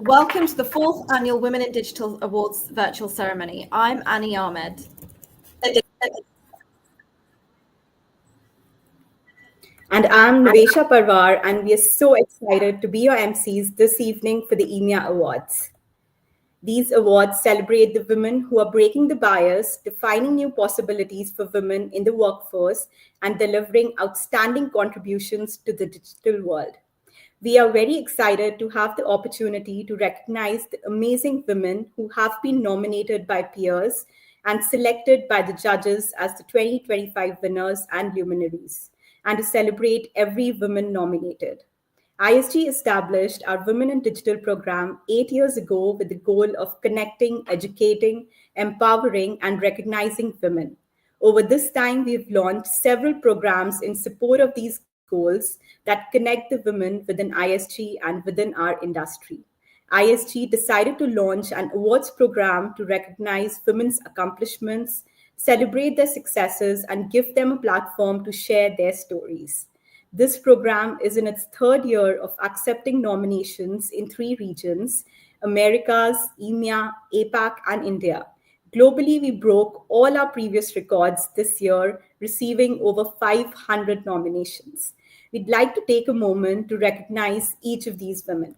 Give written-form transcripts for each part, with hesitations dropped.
Welcome to the 4th Annual Women in Digital Awards virtual ceremony. I'm Annie Ahmed. And I'm Nivesha Parwar, and we are so excited to be your MCs this evening for the EMEA Awards. These awards celebrate the women who are breaking the bias, defining new possibilities for women in the workforce, and delivering outstanding contributions to the digital world. We are very excited to have the opportunity to recognize the amazing women who have been nominated by peers and selected by the judges as the 2025 winners and luminaries, and to celebrate every woman nominated. ISG established our Women in Digital program 8 years ago with the goal of connecting, educating, empowering, and recognizing women. Over this time, we've launched several programs in support of these goals that connect the women within ISG and within our industry. ISG decided to launch an awards program to recognize women's accomplishments, celebrate their successes, and give them a platform to share their stories. This program is in its third year of accepting nominations in 3 regions: Americas, EMEA, APAC, and India. Globally, we broke all our previous records this year, receiving over 500 nominations. We'd like to take a moment to recognize each of these women.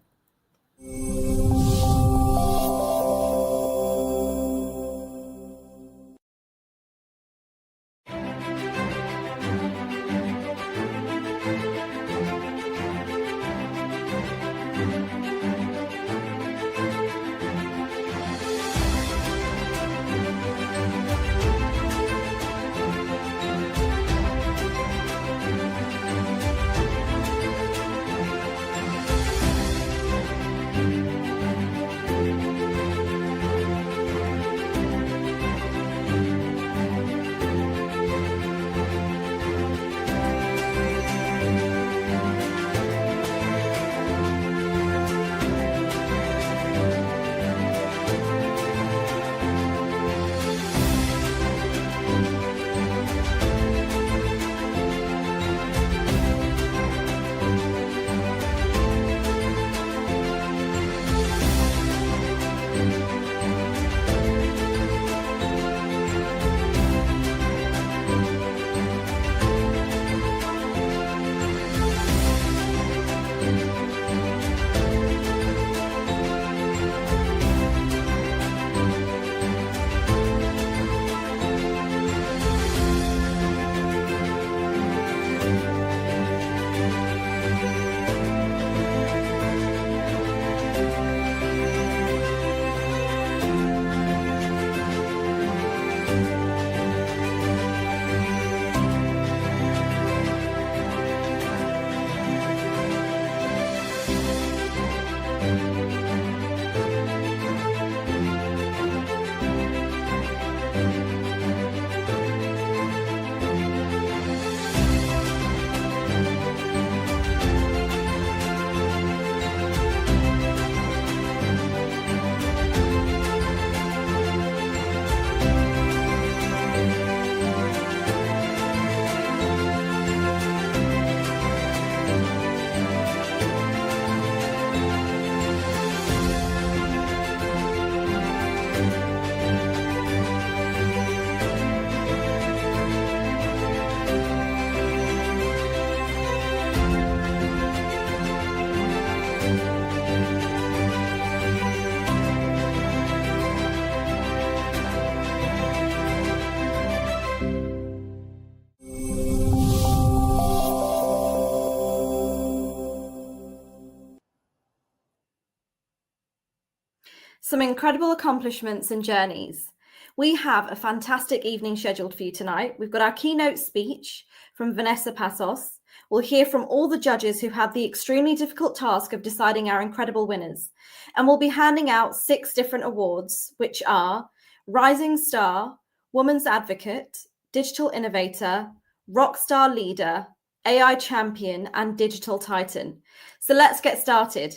Some incredible accomplishments and journeys. We have a fantastic evening scheduled for you tonight. We've got our keynote speech from Vanessa Passos. We'll hear from all the judges who had the extremely difficult task of deciding our incredible winners. And we'll be handing out 6 different awards, which are Rising Star, Woman's Advocate, Digital Innovator, Rockstar Leader, AI Champion, and Digital Titan. So let's get started.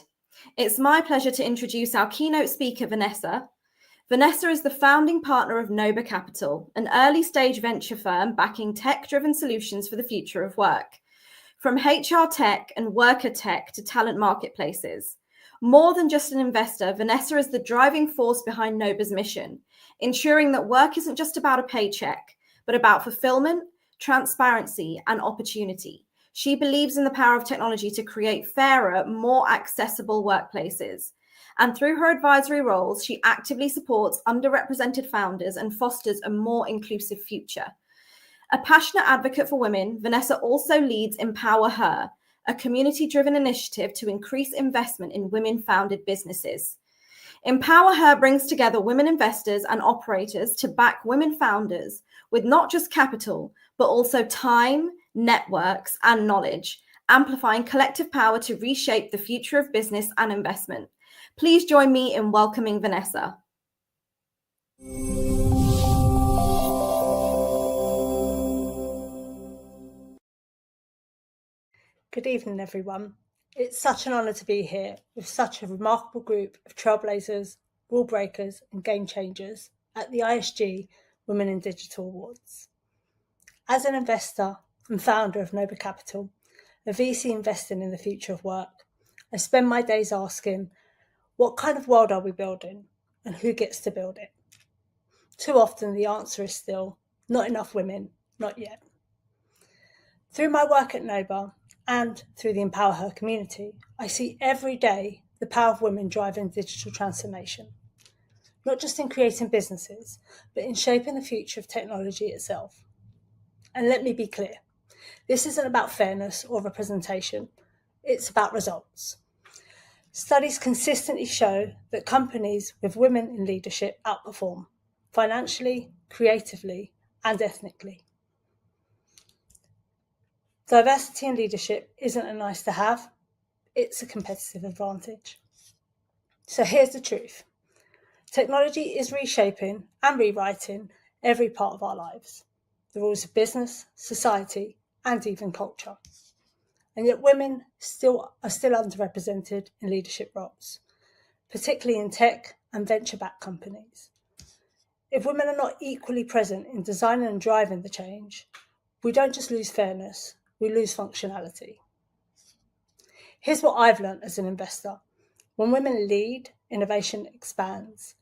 It's my pleasure to introduce our keynote speaker, Vanessa. Vanessa is the founding partner of Noba Capital, an early-stage venture firm backing tech-driven solutions for the future of work. From HR tech and worker tech to talent marketplaces, More than just an investor, Vanessa is the driving force behind Noba's mission, ensuring that work isn't just about a paycheck, but about fulfillment, transparency, and opportunity. She believes in the power of technology to create fairer, more accessible workplaces. And through her advisory roles, she actively supports underrepresented founders and fosters a more inclusive future. A passionate advocate for women, Vanessa also leads Empower Her, a community-driven initiative to increase investment in women-founded businesses. Empower Her brings together women investors and operators to back women founders with not just capital, but also time, networks, and knowledge, amplifying collective power to reshape the future of business and investment. Please join me in welcoming Vanessa. Good evening, everyone. It's such an honour to be here with such a remarkable group of trailblazers, rule breakers, and game changers at the ISG Women in Digital Awards. As an investor and founder of Noba Capital, a VC investing in the future of work, I spend my days asking, what kind of world are we building and who gets to build it? Too often the answer is still, not enough women, not yet. Through my work at Noba and through the Empower Her community, I see every day the power of women driving digital transformation, not just in creating businesses, but in shaping the future of technology itself. And let me be clear, this isn't about fairness or representation, it's about results. Studies consistently show that companies with women in leadership outperform financially, creatively, and ethnically. Diversity in leadership isn't a nice to have, it's a competitive advantage. So here's the truth. Technology is reshaping and rewriting every part of our lives, the rules of business, society, and even culture. And yet women are still underrepresented in leadership roles, particularly in tech and venture-backed companies. If women are not equally present in designing and driving the change, we don't just lose fairness, we lose functionality. Here's what I've learned as an investor. When women lead, innovation expands.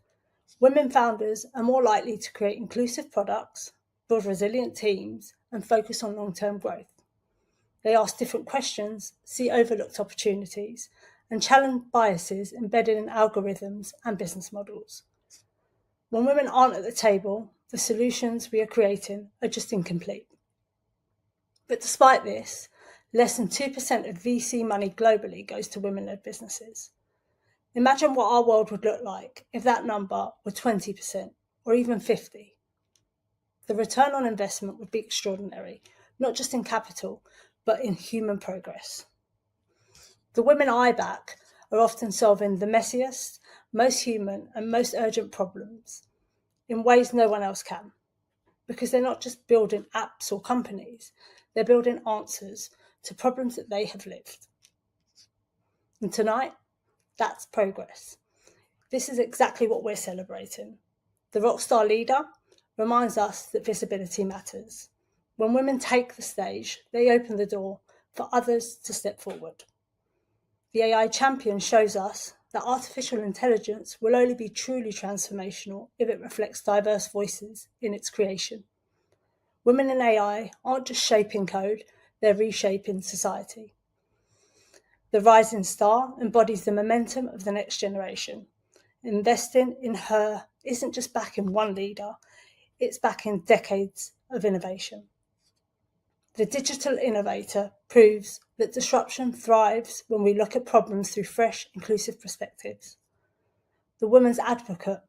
Women founders are more likely to create inclusive products, build resilient teams, and focus on long-term growth. They ask different questions, see overlooked opportunities, and challenge biases embedded in algorithms and business models. When women aren't at the table, the solutions we are creating are just incomplete. But despite this, less than 2% of VC money globally goes to women-led businesses. Imagine what our world would look like if that number were 20% or even 50%. The return on investment would be extraordinary, not just in capital, but in human progress. The women I back are often solving the messiest, most human, and most urgent problems in ways no one else can, because they're not just building apps or companies, they're building answers to problems that they have lived. And tonight, that's progress. This is exactly what we're celebrating. The Rockstar Leader reminds us that visibility matters. When women take the stage, they open the door for others to step forward. The AI Champion shows us that artificial intelligence will only be truly transformational if it reflects diverse voices in its creation. Women in AI aren't just shaping code, they're reshaping society. The Rising Star embodies the momentum of the next generation. Investing in her isn't just backing one leader, it's backing decades of innovation. The digital innovator proves that disruption thrives when we look at problems through fresh, inclusive perspectives. The woman's advocate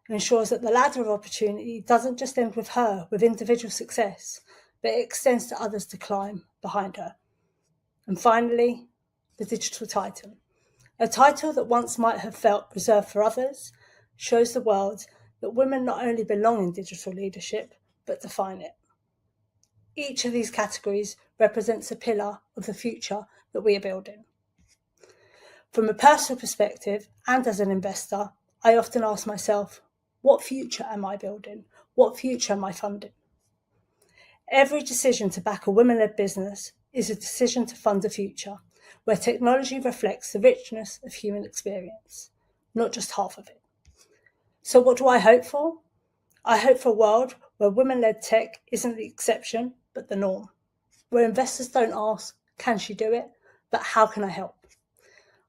ensures that the ladder of opportunity doesn't just end with her, with individual success, but it extends to others to climb behind her. And finally, the digital titan. A title that once might have felt reserved for others, shows the world that women not only belong in digital leadership, but define it. Each of these categories represents a pillar of the future that we are building. From a personal perspective, and as an investor, I often ask myself, what future am I building? What future am I funding? Every decision to back a women-led business is a decision to fund a future, where technology reflects the richness of human experience, not just half of it. So what do I hope for? I hope for a world where women-led tech isn't the exception, but the norm, where investors don't ask, can she do it, but how can I help?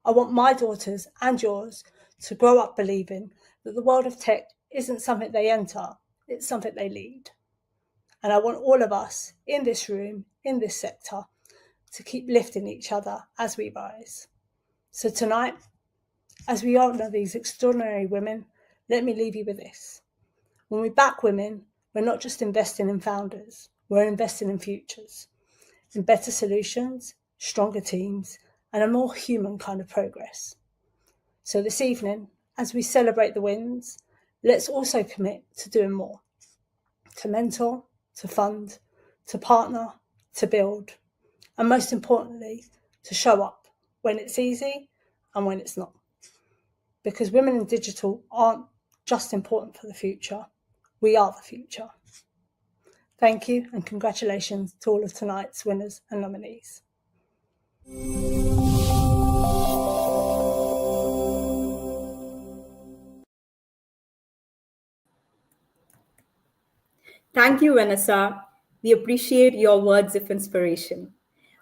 I want my daughters and yours to grow up believing that the world of tech isn't something they enter, it's something they lead. And I want all of us in this room, in this sector, to keep lifting each other as we rise. So tonight, as we honour these extraordinary women, let me leave you with this. When we back women, we're not just investing in founders, we're investing in futures, in better solutions, stronger teams, and a more human kind of progress. So this evening, as we celebrate the wins, let's also commit to doing more, to mentor, to fund, to partner, to build, and most importantly, to show up when it's easy and when it's not. Because women in digital aren't just important for the future, we are the future. Thank you and congratulations to all of tonight's winners and nominees. Thank you, Vanessa. We appreciate your words of inspiration.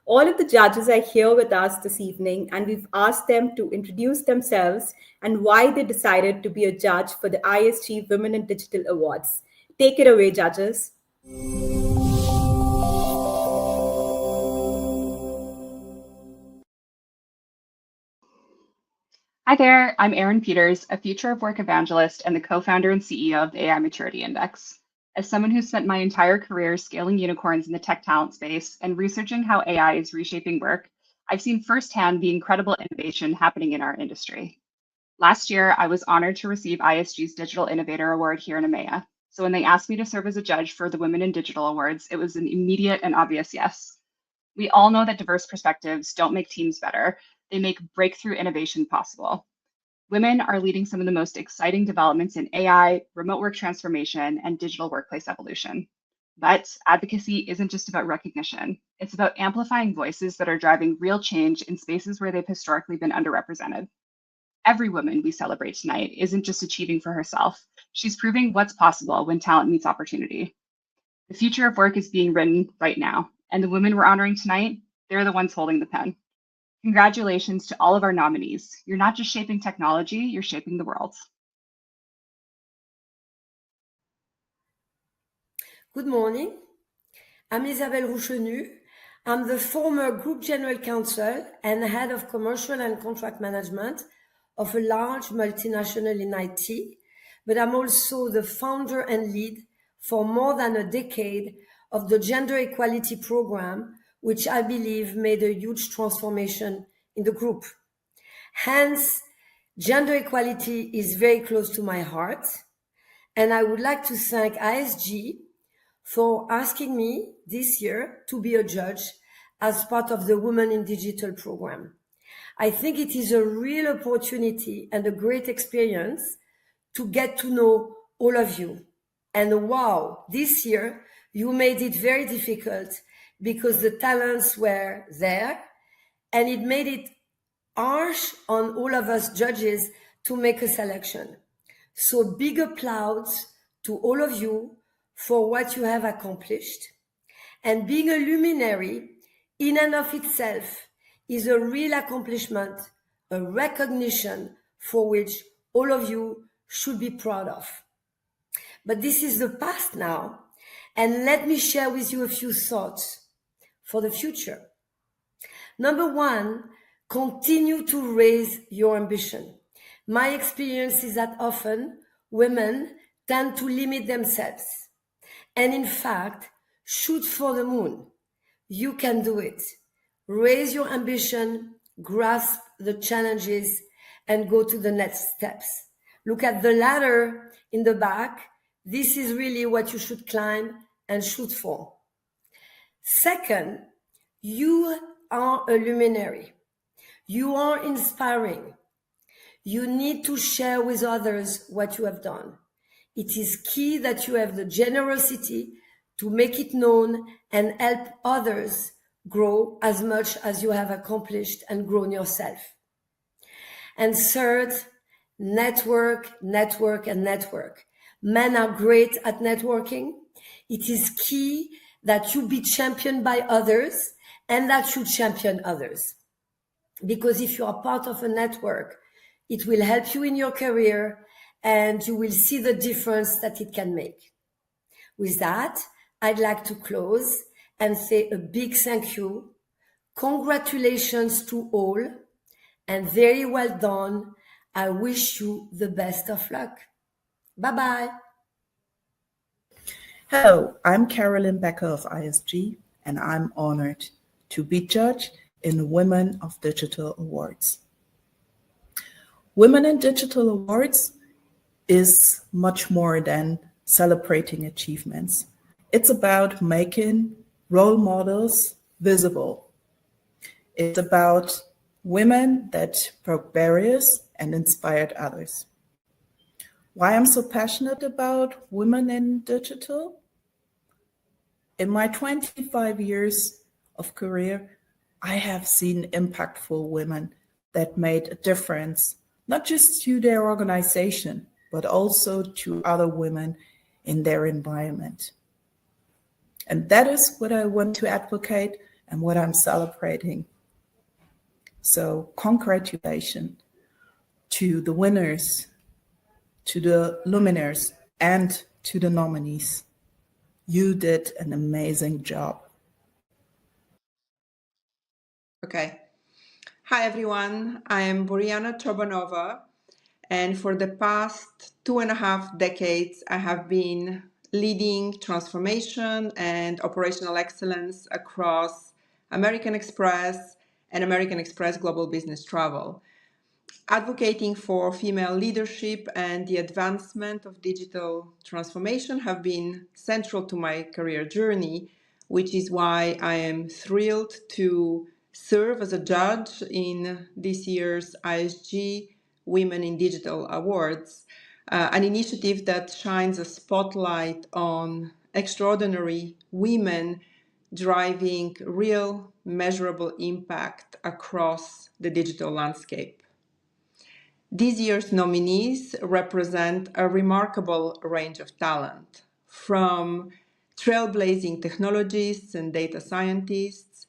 All of the judges are here with us this evening, and we've asked them to introduce themselves and why they decided to be a judge for the ISG Women in Digital Awards. Take it away, judges. Hi there, I'm Erin Peters, a future of work evangelist and the co-founder and CEO of the AI Maturity Index. As someone who spent my entire career scaling unicorns in the tech talent space and researching how AI is reshaping work, I've seen firsthand the incredible innovation happening in our industry. Last year, I was honored to receive ISG's Digital Innovator Award here in EMEA. So when they asked me to serve as a judge for the Women in Digital Awards, it was an immediate and obvious yes. We all know that diverse perspectives don't make teams better, they make breakthrough innovation possible. Women are leading some of the most exciting developments in AI, remote work transformation, and digital workplace evolution. But advocacy isn't just about recognition. It's about amplifying voices that are driving real change in spaces where they've historically been underrepresented. Every woman we celebrate tonight isn't just achieving for herself. She's proving what's possible when talent meets opportunity. The future of work is being written right now, and the women we're honoring tonight, they're the ones holding the pen. Congratulations to all of our nominees. You're not just shaping technology, you're shaping the world. Good morning. I'm Isabelle Rouchenu. I'm the former Group General Counsel and Head of Commercial and Contract Management of a large multinational in IT, but I'm also the founder and lead for more than a decade of the Gender Equality Program, which I believe made a huge transformation in the group. Hence, gender equality is very close to my heart, and I would like to thank ISG for asking me this year to be a judge as part of the Women in Digital program. I think it is a real opportunity and a great experience to get to know all of you. And wow, this year you made it very difficult because the talents were there, and it made it harsh on all of us judges to make a selection. So big applause to all of you for what you have accomplished. And being a luminary in and of itself is a real accomplishment, a recognition for which all of you should be proud of. But this is the past now, and let me share with you a few thoughts for the future. Number one, continue to raise your ambition. My experience is that often women tend to limit themselves. And in fact, shoot for the moon. You can do it. Raise your ambition, grasp the challenges, and go to the next steps. Look at the ladder in the back. This is really what you should climb and shoot for. Second, you are a luminary. You are inspiring. You need to share with others what you have done. It is key that you have the generosity to make it known and help others grow as much as you have accomplished and grown yourself. And third, network, network, and network. Men are great at networking. It is key that you be championed by others and that you champion others. Because if you are part of a network, it will help you in your career and you will see the difference that it can make. With that, I'd like to close and say a big thank you. Congratulations to all and very well done. I wish you the best of luck. Bye-bye. Hello, I'm Carolyn Becker of ISG, and I'm honored to be judged in the Women of Digital Awards. Women in Digital Awards is much more than celebrating achievements. It's about making role models visible. It's about women that broke barriers and inspired others. Why I'm so passionate about women in digital? In my 25 years of career, I have seen impactful women that made a difference, not just to their organization, but also to other women in their environment. And that is what I want to advocate and what I'm celebrating. So congratulations to the winners, to the luminaries, and to the nominees. You did an amazing job. Okay. Hi, everyone. I am Boriana Chobanova, and for the past 2.5 decades, I have been leading transformation and operational excellence across American Express and American Express Global Business Travel. Advocating for female leadership and the advancement of digital transformation have been central to my career journey, which is why I am thrilled to serve as a judge in this year's ISG Women in Digital Awards, an initiative that shines a spotlight on extraordinary women driving real, measurable impact across the digital landscape. This year's nominees represent a remarkable range of talent, from trailblazing technologists and data scientists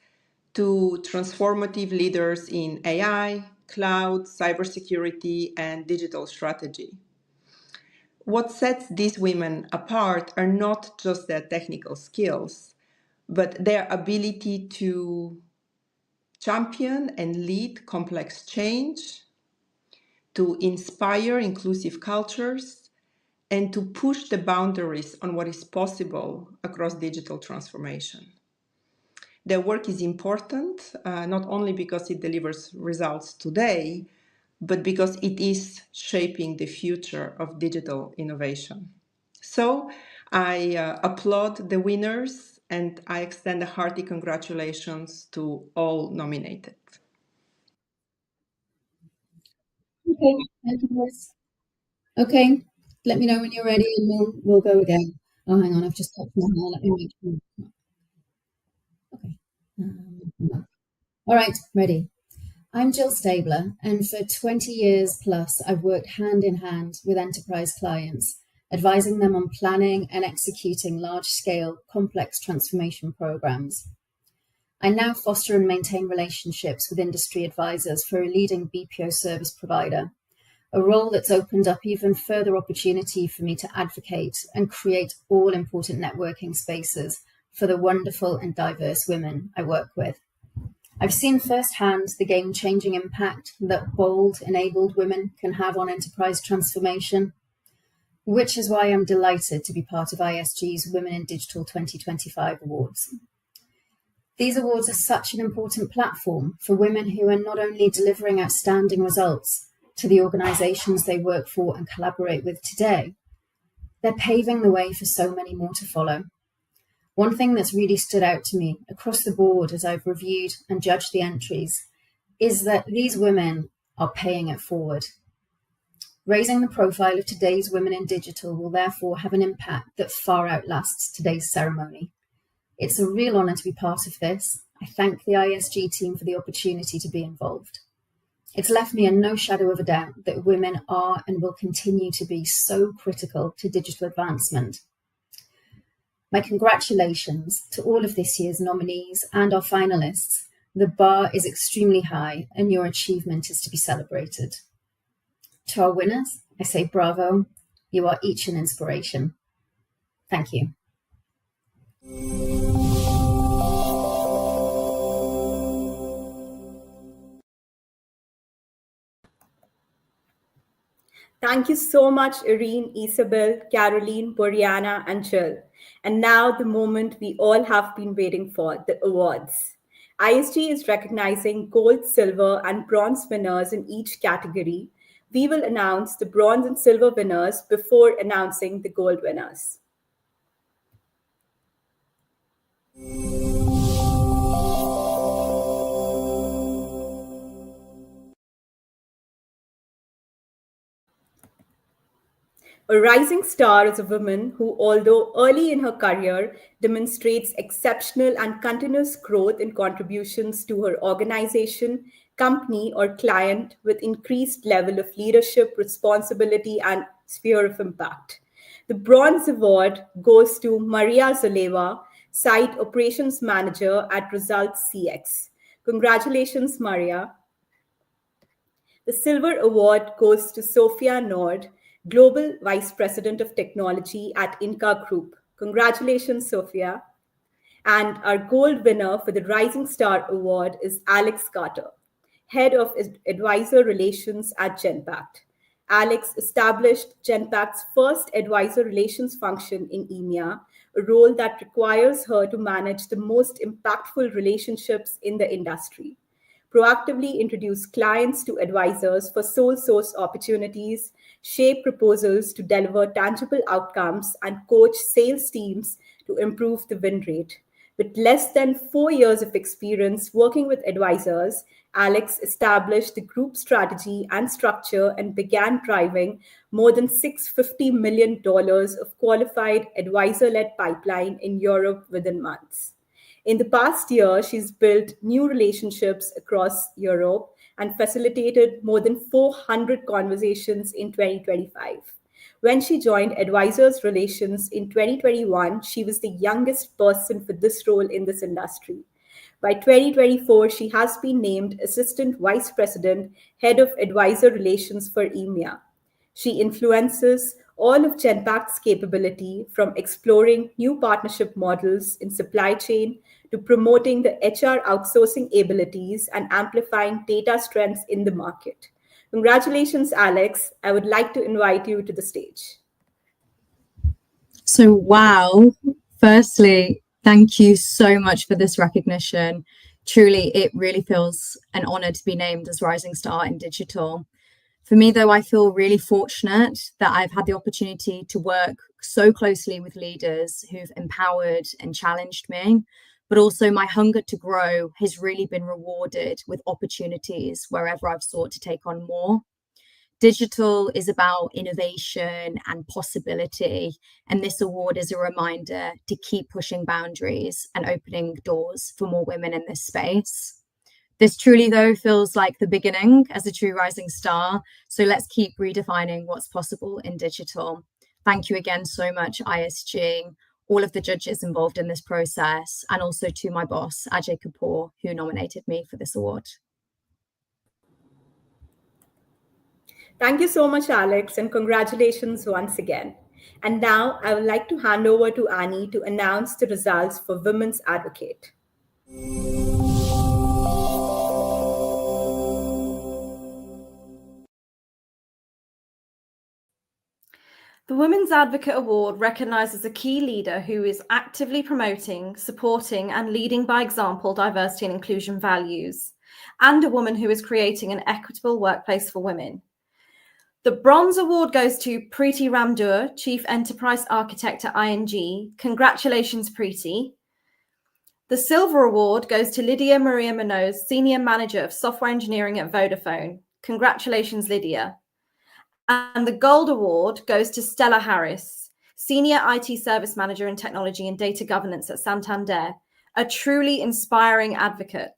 to transformative leaders in AI, cloud, cybersecurity, and digital strategy. What sets these women apart are not just their technical skills, but their ability to champion and lead complex change, to inspire inclusive cultures, and to push the boundaries on what is possible across digital transformation. Their work is important, not only because it delivers results today, but because it is shaping the future of digital innovation. So I applaud the winners and I extend a hearty congratulations to all nominated. Okay, thank you, Liz. Okay, let me know when you're ready and we'll go again. Oh, hang on, I've just touched my hair. Let me make sure. Okay. All right, ready. I'm Jill Stabler, and for 20 years plus, I've worked hand in hand with enterprise clients, advising them on planning and executing large-scale, complex transformation programs. I now foster and maintain relationships with industry advisors for a leading BPO service provider, a role that's opened up even further opportunity for me to advocate and create all-important networking spaces for the wonderful and diverse women I work with. I've seen firsthand the game-changing impact that bold, enabled women can have on enterprise transformation, which is why I'm delighted to be part of ISG's Women in Digital 2025 Awards. These awards are such an important platform for women who are not only delivering outstanding results to the organizations they work for and collaborate with today, they're paving the way for so many more to follow. One thing that's really stood out to me across the board as I've reviewed and judged the entries is that these women are paying it forward. Raising the profile of today's women in digital will therefore have an impact that far outlasts today's ceremony. It's a real honour to be part of this, I thank the ISG team for the opportunity to be involved. It's left me in no shadow of a doubt that women are and will continue to be so critical to digital advancement. My congratulations to all of this year's nominees and our finalists. The bar is extremely high and your achievement is to be celebrated. To our winners, I say bravo. You are each an inspiration. Thank you. Thank you so much, Irene, Isabel, Caroline, Boriana, and Jill. And now the moment we all have been waiting for, the awards. ISG is recognizing gold, silver, and bronze winners in each category. We will announce the bronze and silver winners before announcing the gold winners. A rising star is a woman who, although early in her career, demonstrates exceptional and continuous growth in contributions to her organization, company, or client with increased level of leadership, responsibility, and sphere of impact. The Bronze Award goes to Maria Zaleva, Site Operations Manager at Results CX. Congratulations, Maria. The Silver Award goes to Sophia Nord, Global Vice President of Technology at Inca Group. Congratulations, Sophia. And our gold winner for the Rising Star Award is Alex Carter, Head of Advisor Relations at Genpact. Alex established Genpact's first advisor relations function in EMEA, a role that requires her to manage the most impactful relationships in the industry, proactively introduce clients to advisors for sole source opportunities, shape proposals to deliver tangible outcomes, and coach sales teams to improve the win rate. With less than 4 years of experience working with advisors, Alex established the group strategy and structure and began driving more than $650 million of qualified advisor-led pipeline in Europe within months. In the past year, she's built new relationships across Europe and facilitated more than 400 conversations in 2025. When she joined Advisors Relations in 2021, she was the youngest person for this role in this industry. By 2024, she has been named Assistant Vice President, Head of Advisor Relations for EMEA. She influences all of Genpact's capability, from exploring new partnership models in supply chain to promoting the HR outsourcing abilities and amplifying data strengths in the market. Congratulations, Alex. I would like to invite you to the stage. So, wow. Firstly, thank you so much for this recognition. Truly, it really feels an honor to be named as Rising Star in Digital. For me, though, I feel really fortunate that I've had the opportunity to work so closely with leaders who've empowered and challenged me, but also my hunger to grow has really been rewarded with opportunities wherever I've sought to take on more. Digital is about innovation and possibility, and this award is a reminder to keep pushing boundaries and opening doors for more women in this space. This truly, though, feels like the beginning as a true rising star. So let's keep redefining what's possible in digital. Thank you again so much, ISG, all of the judges involved in this process, and also to my boss, Ajay Kapoor, who nominated me for this award. Thank you so much, Alex, and congratulations once again. And now I would like to hand over to Annie to announce the results for Women's Advocate. The Women's Advocate Award recognises a key leader who is actively promoting, supporting, and leading by example diversity and inclusion values, and a woman who is creating an equitable workplace for women. The Bronze Award goes to Preeti Ramdur, Chief Enterprise Architect at ING. Congratulations, Preeti. The Silver Award goes to Lydia Maria Munoz, Senior Manager of Software Engineering at Vodafone. Congratulations, Lydia. And the Gold Award goes to Stella Harris, Senior IT Service Manager in Technology and Data Governance at Santander. a truly inspiring advocate.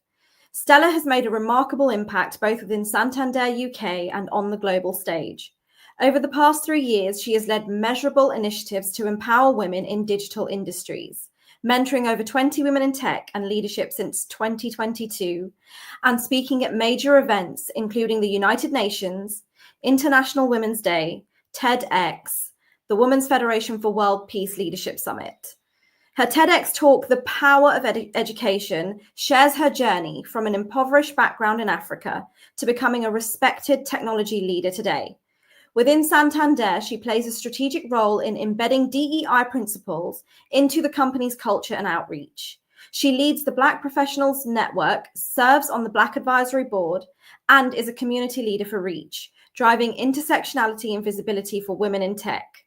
Stella has made a remarkable impact both within Santander UK and on the global stage. Over the past 3 years, she has led measurable initiatives to empower women in digital industries, mentoring over 20 women in tech and leadership since 2022, and speaking at major events, including the United Nations, International Women's Day, TEDx, the Women's Federation for World Peace Leadership Summit. Her TEDx talk, The Power of Education, shares her journey from an impoverished background in Africa to becoming a respected technology leader today. Within Santander, she plays a strategic role in embedding DEI principles into the company's culture and outreach. She leads the Black Professionals Network, serves on the Black Advisory Board, and is a community leader for REACH, driving intersectionality and visibility for women in tech.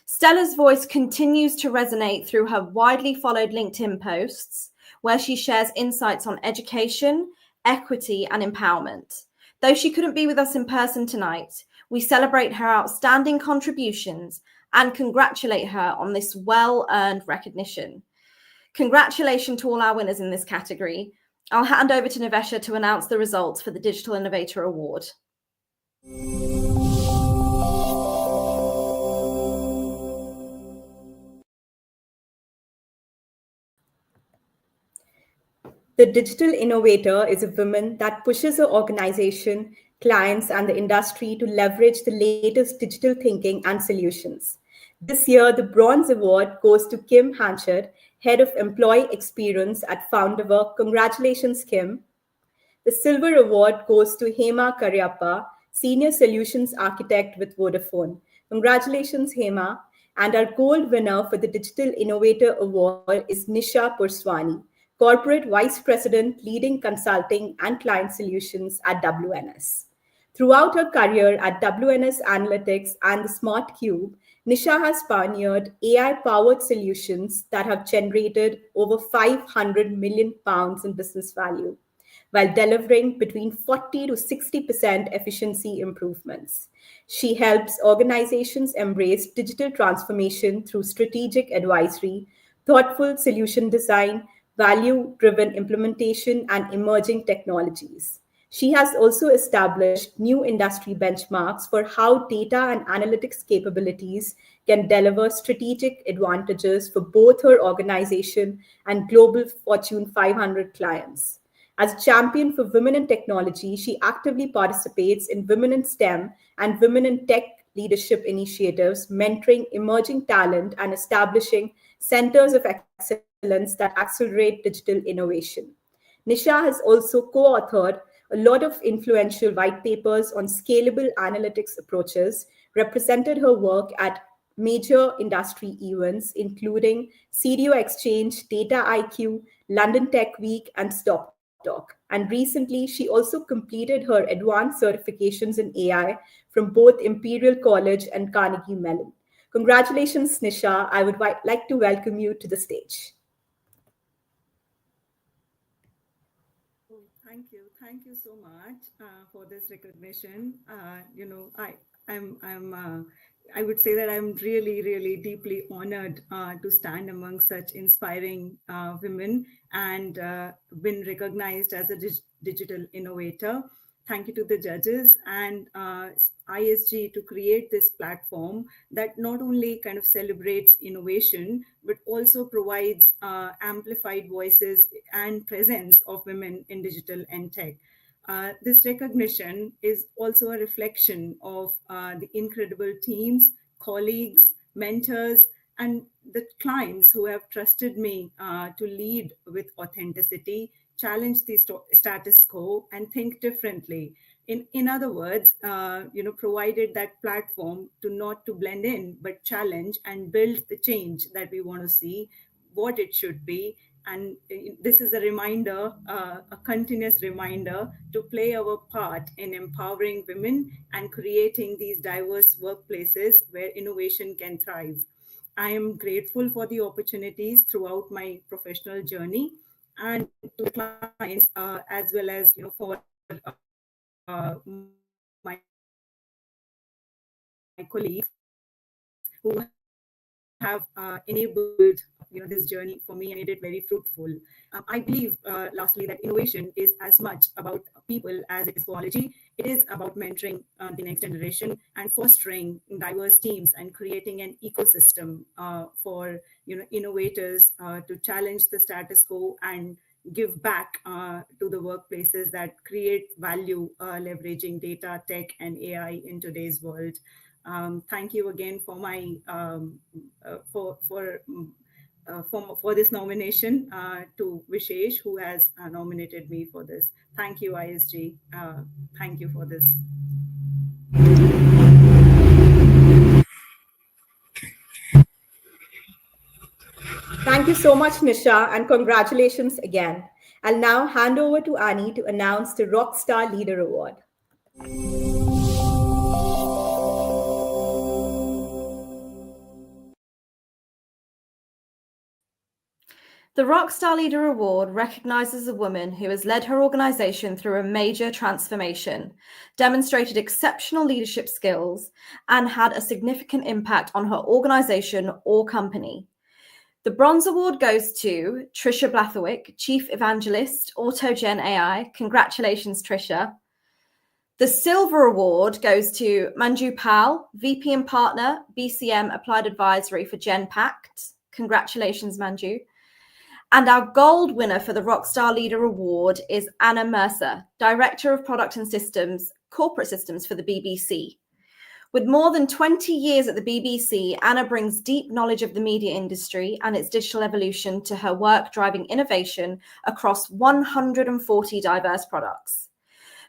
Stella's voice continues to resonate through her widely followed LinkedIn posts, where she shares insights on education, equity, and empowerment. Though she couldn't be with us in person tonight, we celebrate her outstanding contributions and congratulate her on this well-earned recognition. Congratulations to all our winners in this category. I'll hand over to Nivesha to announce the results for the Digital Innovator Award. The Digital Innovator is a woman that pushes her organization, clients, and the industry to leverage the latest digital thinking and solutions. This year, the Bronze Award goes to Kim Hanchard, Head of Employee Experience at Founderwork. Congratulations, Kim. The Silver Award goes to Hema Karyappa, Senior Solutions Architect with Vodafone. Congratulations, Hema. And our gold winner for the Digital Innovator Award is Nisha Purswani, Corporate Vice President, leading consulting and client solutions at WNS. Throughout her career at WNS Analytics and the Smart Cube, Nisha has pioneered AI-powered solutions that have generated over £500 million in business value, while delivering between 40 to 60% efficiency improvements. She helps organizations embrace digital transformation through strategic advisory, thoughtful solution design, value-driven implementation, and emerging technologies. She has also established new industry benchmarks for how data and analytics capabilities can deliver strategic advantages for both her organization and global Fortune 500 clients. As a champion for women in technology, she actively participates in Women in STEM and Women in Tech leadership initiatives, mentoring emerging talent and establishing centers of excellence that accelerate digital innovation. Nisha has also co-authored a lot of influential white papers on scalable analytics approaches, represented her work at major industry events, including CDO Exchange, Data IQ, London Tech Week, and Stock Talk. And recently, she also completed her advanced certifications in AI from both Imperial College and Carnegie Mellon. Congratulations, Nisha. I would like to welcome you to the stage. Thank you so much for this recognition. I would say that I'm really deeply honored to stand among such inspiring women and been recognized as a digital innovator. Thank you to the judges and ISG to create this platform that not only kind of celebrates innovation, but also provides amplified voices and presence of women in digital and tech. This recognition is also a reflection of the incredible teams, colleagues, mentors, and the clients who have trusted me to lead with authenticity, challenge the status quo, and think differently. In other words, provided that platform not to blend in, but challenge and build the change that we want to see, what it should be. And this is a reminder, a continuous reminder to play our part in empowering women and creating these diverse workplaces where innovation can thrive. I am grateful for the opportunities throughout my professional journey and to clients as well as for my colleagues who have enabled this journey for me and made it very fruitful. I believe, lastly, that innovation is as much about people as it is quality. It is about mentoring the next generation and fostering diverse teams and creating an ecosystem for innovators to challenge the status quo and give back to the workplaces that create value, leveraging data, tech, and AI in today's world. Thank you again for my for this nomination to Vishesh, who has nominated me for this. Thank you, ISG. Thank you for this. Thank you so much, Nisha, and congratulations again. I'll now hand over to Annie to announce the Rockstar Leader Award. The Rockstar Leader Award recognizes a woman who has led her organization through a major transformation, demonstrated exceptional leadership skills, and had a significant impact on her organization or company. The Bronze Award goes to Trisha Blathwick, Chief Evangelist, AutoGen AI. Congratulations, Trisha. The Silver Award goes to Manju Pal, VP and Partner, BCM Applied Advisory for GenPact. Congratulations, Manju. And our gold winner for the Rockstar Leader Award is Anna Mercer, Director of Product and Systems, Corporate Systems for the BBC. With more than 20 years at the BBC, Anna brings deep knowledge of the media industry and its digital evolution to her work driving innovation across 140 diverse products.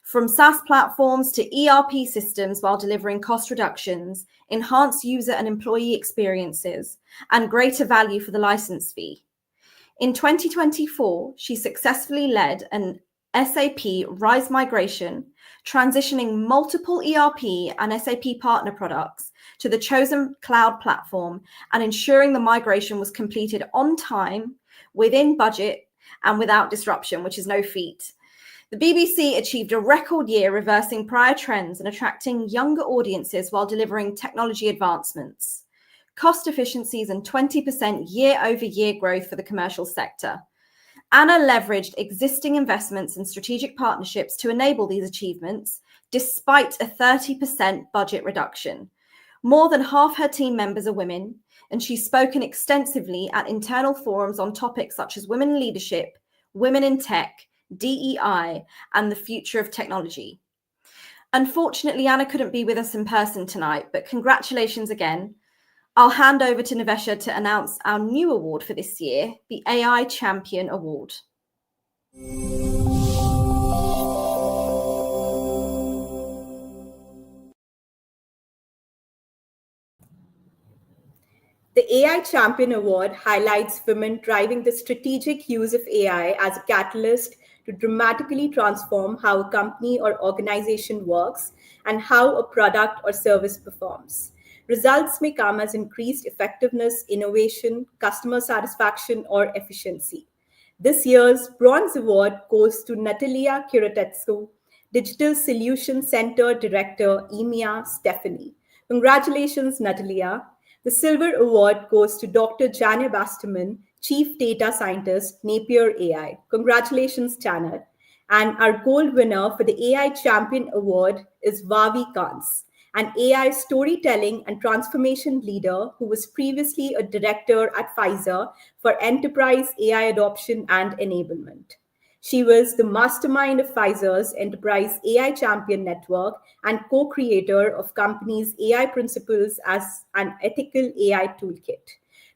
From SaaS platforms to ERP systems while delivering cost reductions, enhanced user and employee experiences, and greater value for the license fee. In 2024, she successfully led an SAP RISE migration, transitioning multiple ERP and SAP partner products to the chosen cloud platform and ensuring the migration was completed on time, within budget, and without disruption, which is no feat. The BBC achieved a record year reversing prior trends and attracting younger audiences while delivering technology advancements, cost efficiencies, and 20% year-over-year growth for the commercial sector. Anna leveraged existing investments and strategic partnerships to enable these achievements, despite a 30% budget reduction. More than half her team members are women, and she's spoken extensively at internal forums on topics such as women in leadership, women in tech, DEI, and the future of technology. Unfortunately, Anna couldn't be with us in person tonight, but congratulations again. I'll hand over to Nivesha to announce our new award for this year, the AI Champion Award. The AI Champion Award highlights women driving the strategic use of AI as a catalyst to dramatically transform how a company or organization works and how a product or service performs. Results may come as increased effectiveness, innovation, customer satisfaction, or efficiency. This year's Bronze Award goes to Natalia Kiratetsu, Digital Solutions Center Director, EMEA, Stephanie. Congratulations, Natalia. The Silver Award goes to Dr. Janet Basterman, Chief Data Scientist, Napier AI. Congratulations, Janet. And our gold winner for the AI Champion Award is Vavi Kans, an AI storytelling and transformation leader who was previously a director at Pfizer for enterprise AI adoption and enablement. She was the mastermind of Pfizer's Enterprise AI Champion Network and co-creator of company's AI principles as an ethical AI toolkit.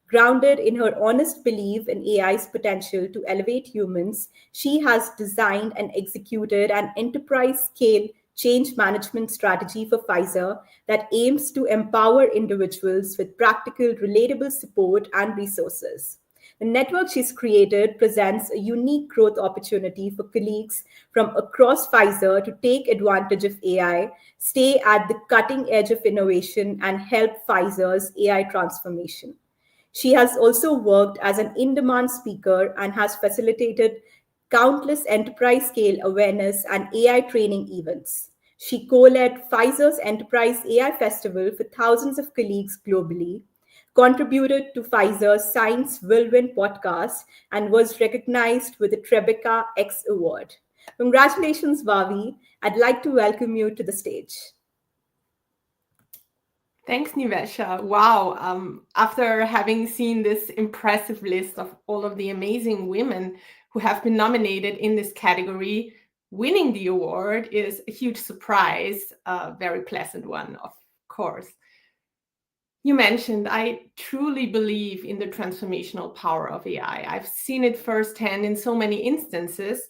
Grounded in her honest belief in AI's potential to elevate humans, she has designed and executed an enterprise-scale change management strategy for Pfizer that aims to empower individuals with practical, relatable support and resources. The network she's created presents a unique growth opportunity for colleagues from across Pfizer to take advantage of AI, stay at the cutting edge of innovation, and help Pfizer's AI transformation. She has also worked as an in-demand speaker and has facilitated countless enterprise-scale awareness and AI training events. She co-led Pfizer's Enterprise AI Festival for thousands of colleagues globally. contributed to Pfizer's Science Will Win podcast, and was recognized with the Tribeca X Award. Congratulations, Vavi. I'd like to welcome you to the stage. Thanks, Nivesha. Wow. After having seen this impressive list of all of the amazing women who have been nominated in this category, winning the award is a huge surprise, a very pleasant one, of course. You mentioned, I truly believe in the transformational power of AI. I've seen it firsthand in so many instances,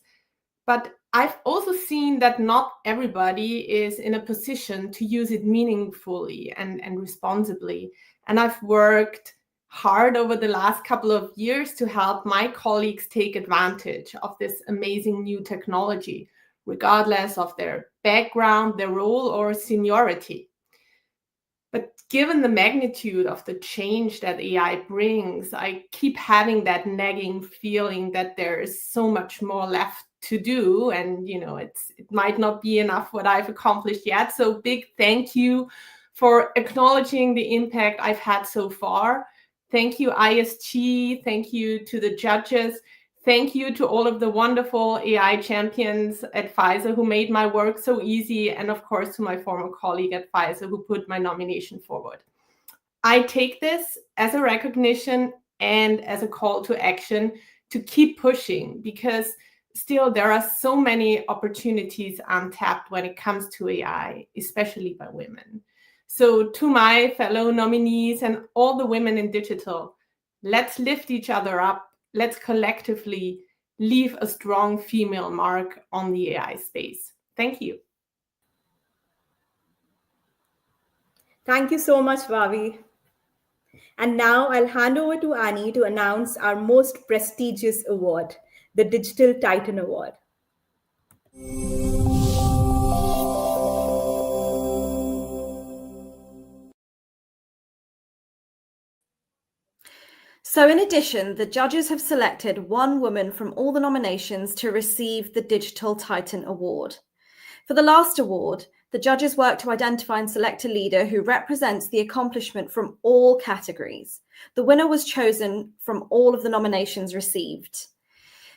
but I've also seen that not everybody is in a position to use it meaningfully and responsibly. And I've worked hard over the last couple of years to help my colleagues take advantage of this amazing new technology, regardless of their background, their role, or seniority. But given the magnitude of the change that AI brings, I keep having that nagging feeling that there is so much more left to do, and it might not be enough what I've accomplished yet. So big thank you for acknowledging the impact I've had so far. Thank you, ISG. Thank you to the judges. Thank you to all of the wonderful AI champions at Pfizer who made my work so easy, and of course to my former colleague at Pfizer who put my nomination forward. I take this as a recognition and as a call to action to keep pushing, because still there are so many opportunities untapped when it comes to AI, especially by women. So to my fellow nominees and all the women in digital, let's lift each other up. Let's collectively leave a strong female mark on the AI space. Thank you. Thank you so much, Vavi. And now I'll hand over to Annie to announce our most prestigious award, the Digital Titan Award. So in addition, the judges have selected one woman from all the nominations to receive the Digital Titan Award. For the last award, the judges worked to identify and select a leader who represents the accomplishment from all categories. The winner was chosen from all of the nominations received.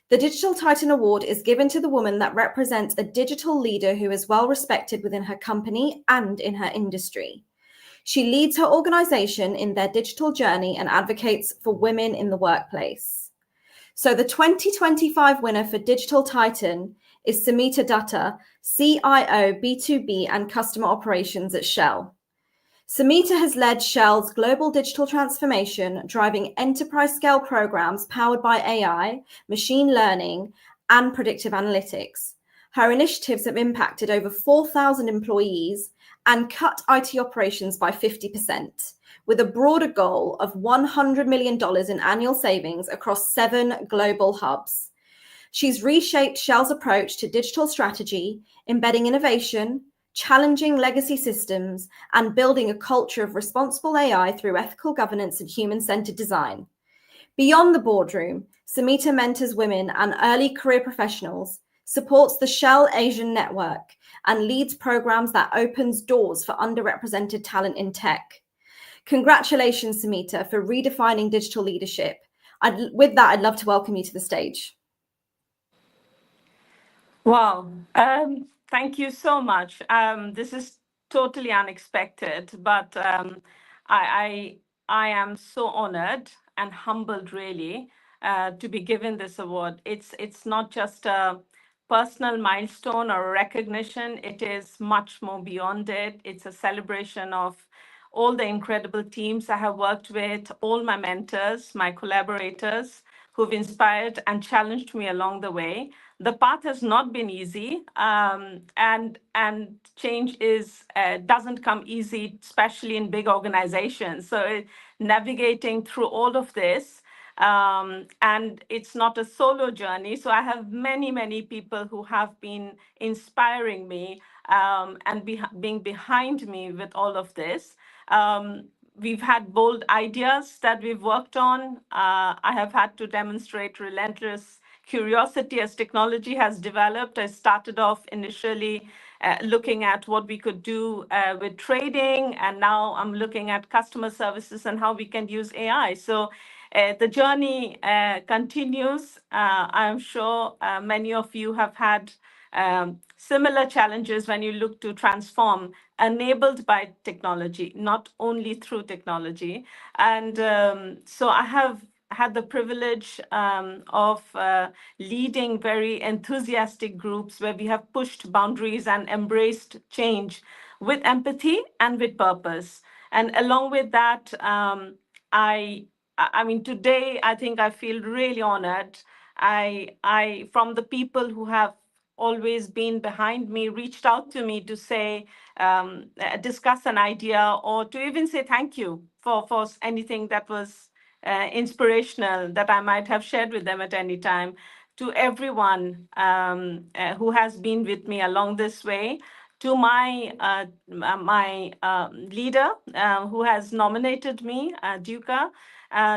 The Digital Titan Award is given to the woman that represents a digital leader who is well respected within her company and in her industry. She leads her organization in their digital journey and advocates for women in the workplace. So the 2025 winner for Digital Titan is Samita Dutta, CIO B2B and Customer Operations at Shell. Samita has led Shell's global digital transformation, driving enterprise-scale programs powered by AI, machine learning, and predictive analytics. Her initiatives have impacted over 4,000 employees and cut IT operations by 50%, with a broader goal of $100 million in annual savings across 7 global hubs. She's reshaped Shell's approach to digital strategy, embedding innovation, challenging legacy systems, and building a culture of responsible AI through ethical governance and human-centered design. Beyond the boardroom, Samita mentors women and early career professionals, supports the Shell Asian Network, and leads programs that opens doors for underrepresented talent in tech. Congratulations, Samita, for redefining digital leadership. With that, I'd love to welcome you to the stage. Wow. Thank you so much. This is totally unexpected, but I am so honored and humbled, really, to be given this award. It's not just a personal milestone or a recognition. It is much more beyond it. It's a celebration of all the incredible teams I have worked with, all my mentors, my collaborators, who've inspired and challenged me along the way. The path has not been easy, and change doesn't come easy, especially in big organizations. So navigating through all of this, and it's not a solo journey. So I have many people who have been inspiring me and being behind me with all of this. We've had bold ideas that we've worked on. I have had to demonstrate relentless curiosity as technology has developed. I started off initially looking at what we could do with trading, and now I'm looking at customer services and how we can use AI. So the journey continues. I'm sure many of you have had similar challenges when you look to transform, enabled by technology, not only through technology. And so I have had the privilege of leading very enthusiastic groups where we have pushed boundaries and embraced change with empathy and with purpose. And along with that, I mean, today I think I feel really honored. From the people who have always been behind me, reached out to me to say, discuss an idea, or to even say thank you for anything that was inspirational that I might have shared with them at any time. To everyone who has been with me along this way, to my leader who has nominated me, Duka,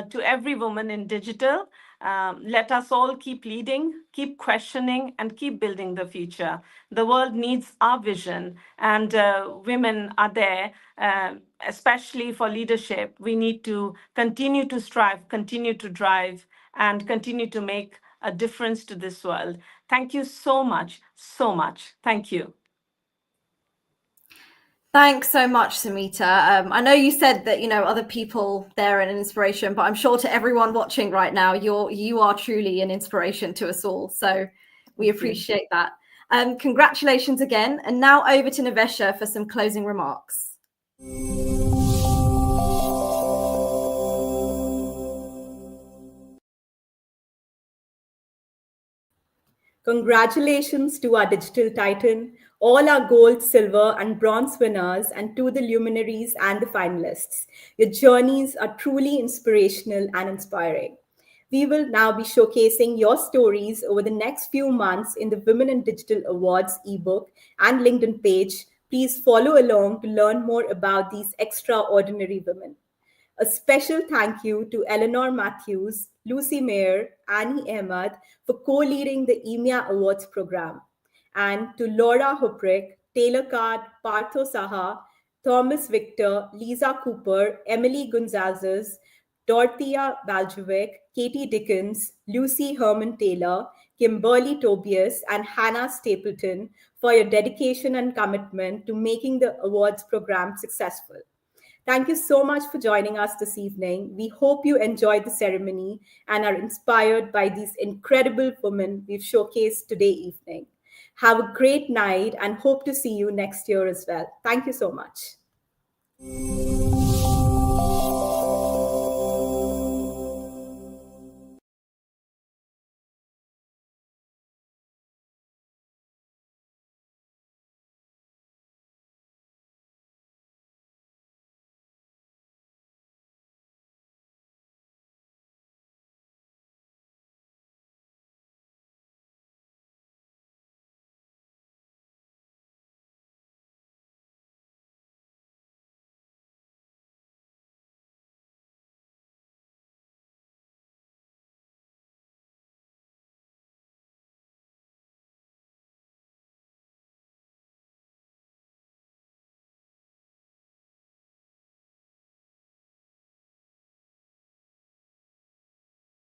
to every woman in digital. Let us all keep leading, keep questioning, and keep building the future. The world needs our vision, and women are there, especially for leadership. We need to continue to strive, continue to drive, and continue to make a difference to this world. Thank you so much, so much. Thank you. Thanks so much, Samita. I know you said that, other people there are an inspiration, but I'm sure to everyone watching right now, you are truly an inspiration to us all. So we appreciate that. Congratulations again. And now over to Nivesha for some closing remarks. Congratulations to our digital titan, all our gold, silver, and bronze winners, and to the luminaries and the finalists. Your journeys are truly inspirational and inspiring. We will now be showcasing your stories over the next few months in the Women in Digital Awards ebook and LinkedIn page. Please follow along to learn more about these extraordinary women. A special thank you to Eleanor Matthews, Lucy Mayer, Annie Ahmad for co-leading the EMEA Awards program, and to Laura Huprick, Taylor Card, Partho Saha, Thomas Victor, Lisa Cooper, Emily Gonzalez, Dorothea Baljevic, Katie Dickens, Lucy Herman Taylor, Kimberly Tobias, and Hannah Stapleton for your dedication and commitment to making the awards program successful. Thank you so much for joining us this evening. We hope you enjoyed the ceremony and are inspired by these incredible women we've showcased today evening. Have a great night and hope to see you next year as well. Thank you so much.